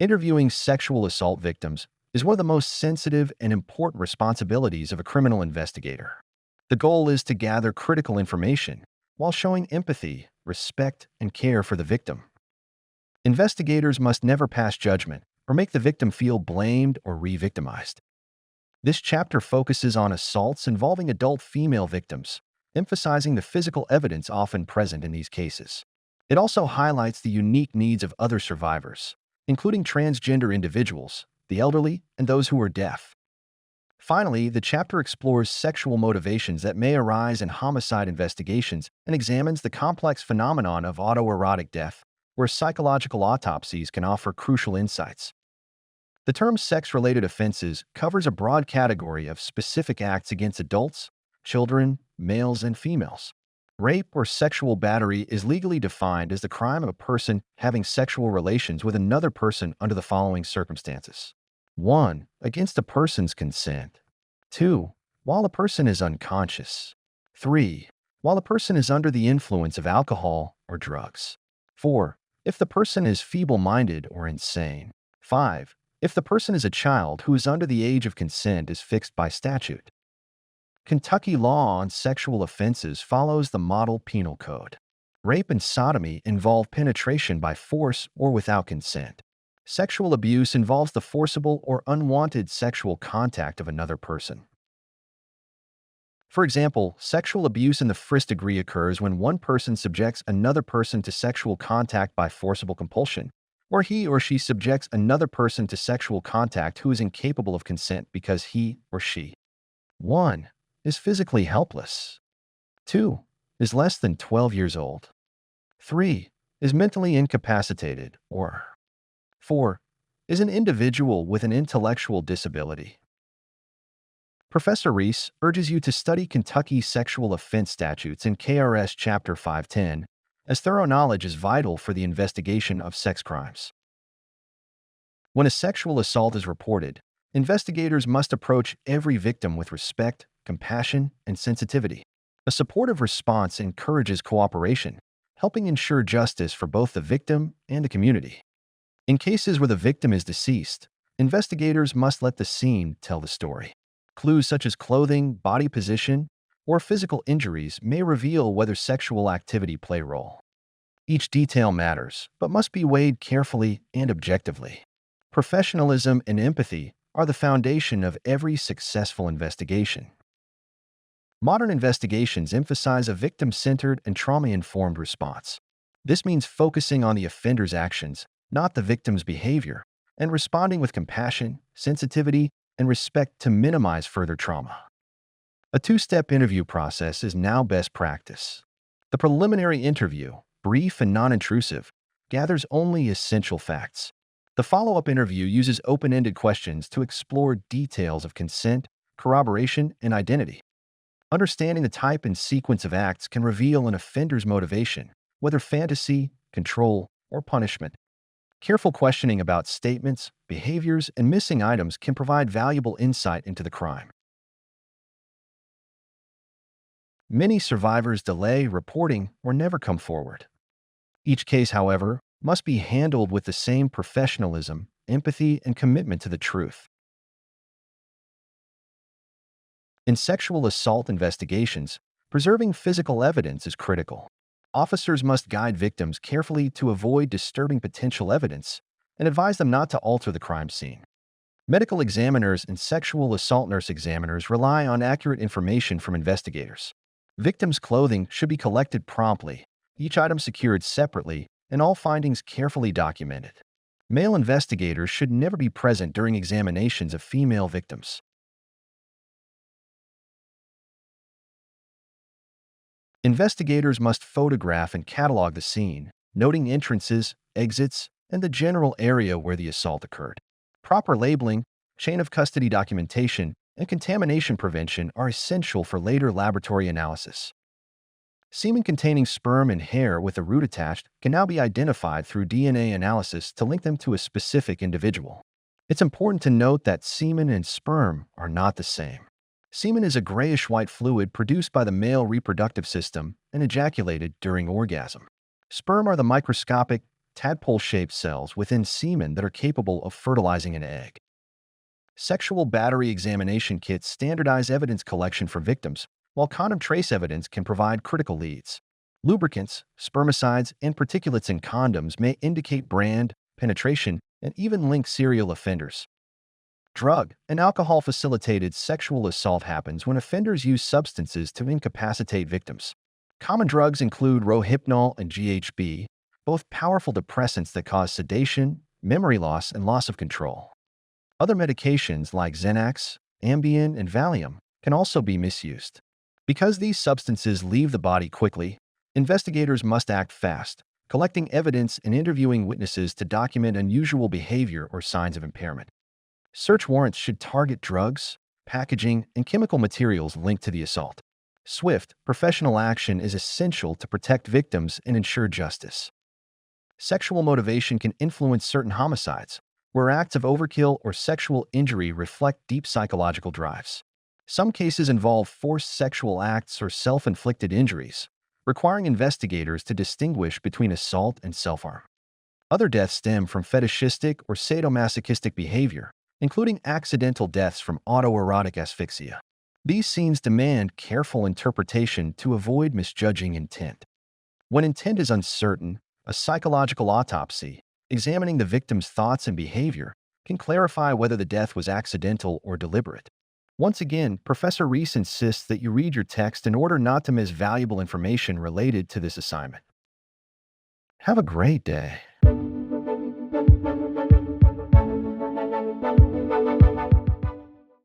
Interviewing sexual assault victims is one of the most sensitive and important responsibilities of a criminal investigator. The goal is to gather critical information while showing empathy, respect, and care for the victim. Investigators must never pass judgment or make the victim feel blamed or re-victimized. This chapter focuses on assaults involving adult female victims, emphasizing the physical evidence often present in these cases. It also highlights the unique needs of other survivors, including transgender individuals, the elderly, and those who are deaf. Finally, the chapter explores sexual motivations that may arise in homicide investigations and examines the complex phenomenon of autoerotic death, where psychological autopsies can offer crucial insights. The term sex-related offenses covers a broad category of specific acts against adults, children, males, and females. Rape or sexual battery is legally defined as the crime of a person having sexual relations with another person under the following circumstances. 1. Against a person's consent. 2. While a person is unconscious. 3. While a person is under the influence of alcohol or drugs. 4. If the person is feeble-minded or insane. 5. If the person is a child who is under the age of consent is fixed by statute. Kentucky law on sexual offenses follows the Model Penal Code. Rape and sodomy involve penetration by force or without consent. Sexual abuse involves the forcible or unwanted sexual contact of another person. For example, sexual abuse in the first degree occurs when one person subjects another person to sexual contact by forcible compulsion, or he or she subjects another person to sexual contact who is incapable of consent because he or she 1. Is physically helpless. 2. Is less than 12 years old. 3. Is mentally incapacitated, or 4. Is an individual with an intellectual disability. Professor Reese urges you to study Kentucky sexual offense statutes in KRS Chapter 510, as thorough knowledge is vital for the investigation of sex crimes. When a sexual assault is reported, investigators must approach every victim with respect, compassion, and sensitivity. A supportive response encourages cooperation, helping ensure justice for both the victim and the community. In cases where the victim is deceased, investigators must let the scene tell the story. Clues such as clothing, body position, or physical injuries may reveal whether sexual activity played a role. Each detail matters, but must be weighed carefully and objectively. Professionalism and empathy are the foundation of every successful investigation. Modern investigations emphasize a victim-centered and trauma-informed response. This means focusing on the offender's actions, not the victim's behavior, and responding with compassion, sensitivity, and respect to minimize further trauma. A two-step interview process is now best practice. The preliminary interview, brief and non-intrusive, gathers only essential facts. The follow-up interview uses open-ended questions to explore details of consent, corroboration, and identity. Understanding the type and sequence of acts can reveal an offender's motivation, whether fantasy, control, or punishment. Careful questioning about statements, behaviors, and missing items can provide valuable insight into the crime. Many survivors delay reporting or never come forward. Each case, however, must be handled with the same professionalism, empathy, and commitment to the truth. In sexual assault investigations, preserving physical evidence is critical. Officers must guide victims carefully to avoid disturbing potential evidence and advise them not to alter the crime scene. Medical examiners and sexual assault nurse examiners rely on accurate information from investigators. Victims' clothing should be collected promptly, each item secured separately, and all findings carefully documented. Male investigators should never be present during examinations of female victims. Investigators must photograph and catalog the scene, noting entrances, exits, and the general area where the assault occurred. Proper labeling, chain of custody documentation, and contamination prevention are essential for later laboratory analysis. Semen containing sperm and hair with a root attached can now be identified through DNA analysis to link them to a specific individual. It's important to note that semen and sperm are not the same. Semen is a grayish-white fluid produced by the male reproductive system and ejaculated during orgasm. Sperm are the microscopic, tadpole-shaped cells within semen that are capable of fertilizing an egg. Sexual battery examination kits standardize evidence collection for victims, while condom trace evidence can provide critical leads. Lubricants, spermicides, and particulates in condoms may indicate brand, penetration, and even link serial offenders. Drug and alcohol-facilitated sexual assault happens when offenders use substances to incapacitate victims. Common drugs include Rohypnol and GHB, both powerful depressants that cause sedation, memory loss, and loss of control. Other medications like Xanax, Ambien, and Valium can also be misused. Because these substances leave the body quickly, investigators must act fast, collecting evidence and interviewing witnesses to document unusual behavior or signs of impairment. Search warrants should target drugs, packaging, and chemical materials linked to the assault. Swift, professional action is essential to protect victims and ensure justice. Sexual motivation can influence certain homicides, where acts of overkill or sexual injury reflect deep psychological drives. Some cases involve forced sexual acts or self-inflicted injuries, requiring investigators to distinguish between assault and self-harm. Other deaths stem from fetishistic or sadomasochistic behavior, including accidental deaths from autoerotic asphyxia. These scenes demand careful interpretation to avoid misjudging intent. When intent is uncertain, a psychological autopsy, examining the victim's thoughts and behavior, can clarify whether the death was accidental or deliberate. Once again, Professor Reese insists that you read your text in order not to miss valuable information related to this assignment. Have a great day.